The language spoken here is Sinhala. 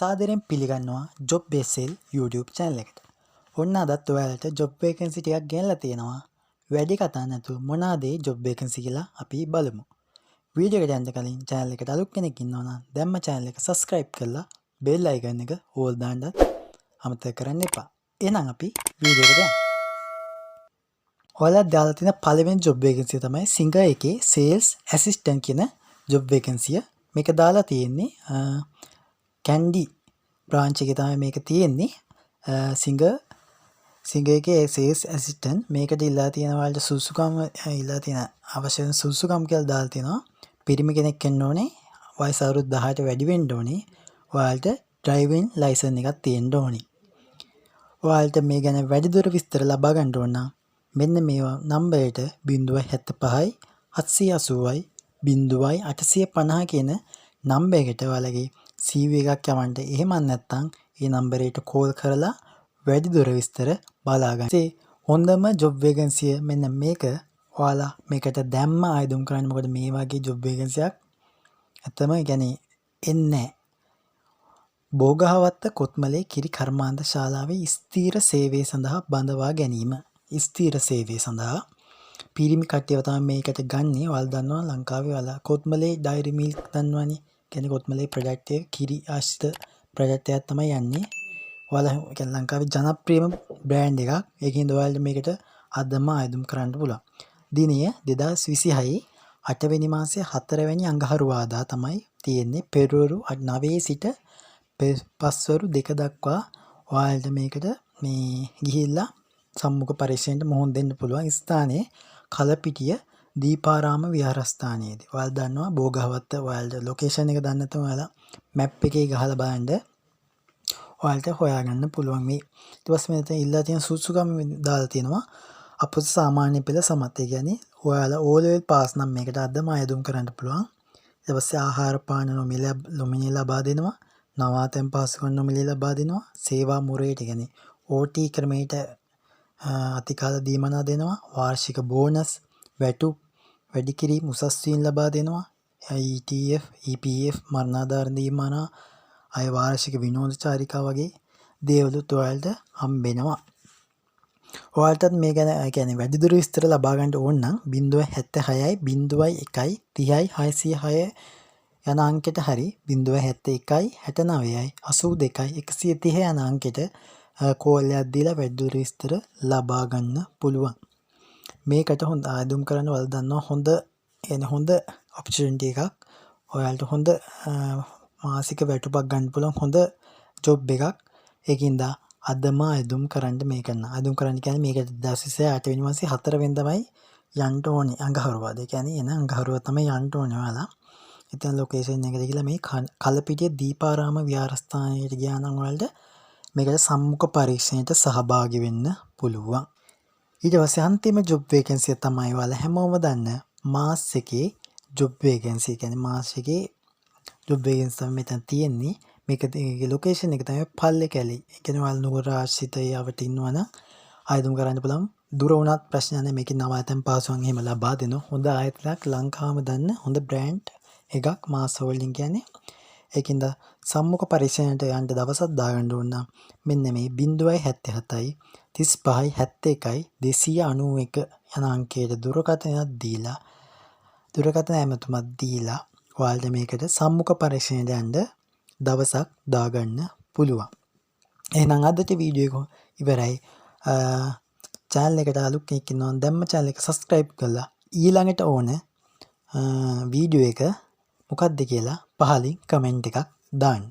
සාදරයෙන් පිළිගන්නවා Job Base Sale YouTube channel එකට. ඔන්න අදත් ඔයාලට job vacancy ටිකක් ගෙනලා තියෙනවා. වැඩි කතා නැතුව මොනවාද මේ job vacancy කියලා අපි බලමු. වීඩියෝ එකට යන්න කලින් channel එකට අලුත් කෙනෙක් ඉන්නවා නම් දැම්ම channel එක subscribe කරලා bell icon එක all දාන්න අමතක කරන්න එපා. එහෙනම් අපි වීඩියෝ එකට යමු. ඔයාලා දාලා තියෙන පළවෙනි job vacancy තමයි Singer එකේ sales assistant කියන job vacancy. මේක දාලා තියෙන්නේ Kandy branch එකේ තමයි මේක තියෙන්නේ. Singer එකේ sales assistant මේකට ඉල්ලා තියෙන වලට සුසුකම් ඉල්ලා තියෙන අවශ්‍ය වෙන සුසුකම් කියලා දාලා තියෙනවා. පිරිමි කෙනෙක් වෙන්න ඕනේ. වයස අවුරුදු 18ට වැඩි වෙන්න ඕනේ. ඔයාලට driving license එකක් තියෙන්න ඕනේ. ඔයාලට මේ ගැන වැඩිදුර විස්තර ලබා ගන්න ඕන නම් මෙන්න මේවා නම්බරයට 075 780යි 0850 කියන නම්බරයකට ඔයාලගේ CV එකක් යවන්න. එහෙම නැත්නම් මේ නම්බරයට කෝල් කරලා වැඩිදුර විස්තර බලා ගන්න. ඒ හොඳම job vacancy මෙන්න මේක. ඔයාලා මේකට දැම්ම ආයුධම් කරන්න. මොකද මේ වගේ job vacancy එකක් ඇත්තම කියන්නේ එන්නේ නැහැ. බෝගහවත්ත කොත්මලේ කිරි කර්මාන්ත ශාලාවේ ස්ථීර සේවය සඳහා බඳවා ගැනීම. ස්ථීර සේවය සඳහා පිරිමි කට්ටියව තමයි මේකට ගන්නේ. ඔයාලා දන්නවා ලංකාවේ ඔයාලා කොත්මලේ ඩයරි මිල්ක් දන්නවනේ. කියන්නේ කොත්මලේ ප්‍රොඩක්ට් එක කිරි ආශ්‍රිත ප්‍රොඩක්ට් එකක් තමයි යන්නේ. ඔයාලා කියන්නේ ලංකාවේ ජනප්‍රියම බ්‍රෑන්ඩ් එකක්. ඒකින්ද ඔයාලට මේකට අදම ආයුධම් කරන්න පුළුවන්. දිනය 2026 8 වෙනි මාසයේ 4 වෙනි අඟහරුවාදා තමයි තියෙන්නේ. පෙරවරු 9 සිට පස්වරු 2 දක්වා ඔයාලට මේකට මේ ගිහිල්ලා සම්මුඛ පරීක්ෂණයට මොහොන් දෙන්න පුළුවන්. ස්ථානයේ කලපිටිය දීපාරාම විහාරස්ථානයේදී. ඔයාලා දන්නවා බෝගහවත්ත ඔයාලට ලොකේෂන් එක දන්නේ නැත්නම් ඔයාලා මැප් එකේ ගහලා බලන්න ඔයාලට හොයාගන්න පුළුවන්. මේ ඊට පස්සේ මෙතන ඉල්ලා තියෙන සුසුකම් දාලා තියෙනවා. අපොස සාමාන්‍ය පෙළ සමත්. ඒ කියන්නේ ඔයාලා O level pass නම් මේකට අදම ආයුධම් කරන්න පුළුවන්. ඊට පස්සේ ආහාර පාන නොමිලේ ලබා දෙනවා. නවාතැන් පාසුකම් නොමිලේ ලබා දෙනවා. සේවා මුරේට කියන්නේ OT ක්‍රමයට අතිකාල දීමනා දෙනවා. වාර්ෂික බෝනස්, වැටුප්, වැඩි කිරීම උසස් වීම ලබා දෙනවා. ETF, EPF, මරණාධාර දීමනා, අය වාර්ෂික විනෝද චාරිකා වගේ දේවලුත් ඔයාලට හම්බෙනවා. ඔයාලටත් මේ ගැන කියන්නේ වැඩිදුර විස්තර ලබා ගන්න ඕන නම් 076යි 01යි 30යි 606 යන අංකයට හරි 071යි 69යි 82යි 130 යන අංකයට කෝල් එකක් දීලා වැඩිදුර විස්තර ලබා ගන්න පුළුවන්. මේකට හොඳ ආයුධම් කරන්න ඔයාලා දන්නවා හොඳ ඔපචුනිටි එකක්. ඔයාලට හොඳ මාසික වැටුපක් ගන්න පුළුවන් හොඳ ජොබ් එකක්. ඒකින්ද අදම ආයුධම් කරන්න මේක න. ආයුධම් කරන්න කියන්නේ මේකට 2028 වෙනි මාසේ 4 වෙනිදාමයි යන්න ඕනේ අඟහරුවාදා. ඒ කියන්නේ එන අඟහරුවා තමයි යන්න ඕනේ ඔයාලා. ඉතින් ලොකේෂන් එකට ගිහලා මේ කලපිටිය දීපාරාම විහාරස්ථානයට ගියා නම් ඔයාලට මේකට සම්මුඛ පරීක්ෂණයට සහභාගී වෙන්න පුළුවන්. ඊට පස්සේ අන්තිම job vacancy තමයි ඔයාලා හැමෝම දන්න මාස් එකේ job vacancy. කියන්නේ මාස් එකේ job vacancy තමයි මෙතන තියෙන්නේ. මේකේ ලොකේෂන් එක තමයි පල්ලේ කැලේ. ඒ කියන්නේ ඔයාලා නුවර ආශ්‍රිතය යවට ඉන්නවනම් ආයුධම් කරන්න පුළුවන්. දුර වුණත් ප්‍රශ්න නැහැ. මේකේ නවාතැන් පාසුවන් එහෙම ලබා දෙනවා. හොඳ ආයතනයක් ලංකාවම දන්න හොඳ බ්‍රෑන්ඩ් එකක් මාස් හෝල්ඩින් කියන්නේ. ඒකින්ද සම්මුඛ පරීක්ෂණයට යන්න දවසක් දාගන්න ඕන නම් මෙන්න මේ 077යි 35යි 71යි 291 යන අංකයට දුරකථනයක් දීලා දුරකථන ඇමතුමක් දීලා ඔයාලට මේකට සම්මුඛ පරීක්ෂණයට යන්න දවසක් දාගන්න පුළුවන්. එහෙනම් අදට වීඩියෝ එක ඉවරයි. channel එකට අලුත් කෙනෙක් ඉන්නවා නම් දැම්ම channel එක subscribe කරලා ඊළඟට ඕන වීඩියෝ එක මොකක්ද කියලා පහලින් කමෙන්ට් එකක් දාන්න.